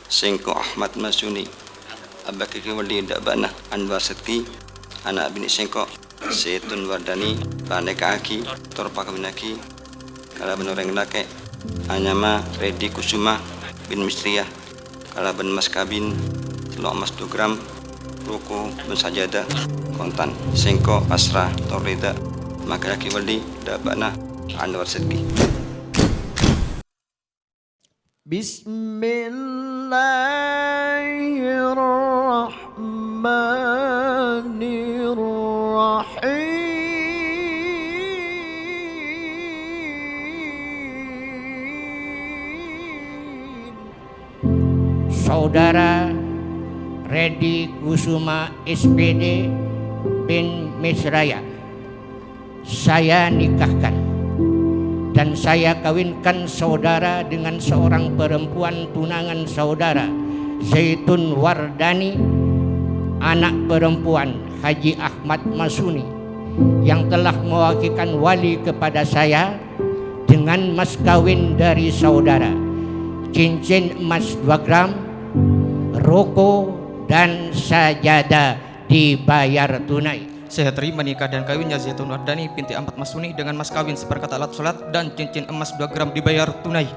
Sengko Ahmad Masuni Abaki Wali Dabana Anwar Sekti anak bini Sengko Setun Wardani Paneka Aki Torpa Kabinaki Kalaban Orang Lake Anyama Redi Kusuma bin Mistriyah Kalaban Mas Kabin Telok Mas Dugram Ruko bin Sajada Kontan Sengko Asra Torreda Makalaki Wali Dabana Anwar Sekti. Bismillahirrahmanirrahim. Saudara Redi Kusuma SPD bin Misraya, saya nikahkan dan saya kawinkan saudara dengan seorang perempuan tunangan saudara Zaitun Wardani, anak perempuan Haji Ahmad Masuni, yang telah mewakilkan wali kepada saya dengan mas kawin dari saudara, cincin emas 2 gram, roko dan sajadah dibayar tunai. Saya terima nikah dan kawinnya Zaitun Wardani binti Ahmad Masuni dengan mas kawin seperangkat alat sholat dan cincin emas 2 gram dibayar tunai.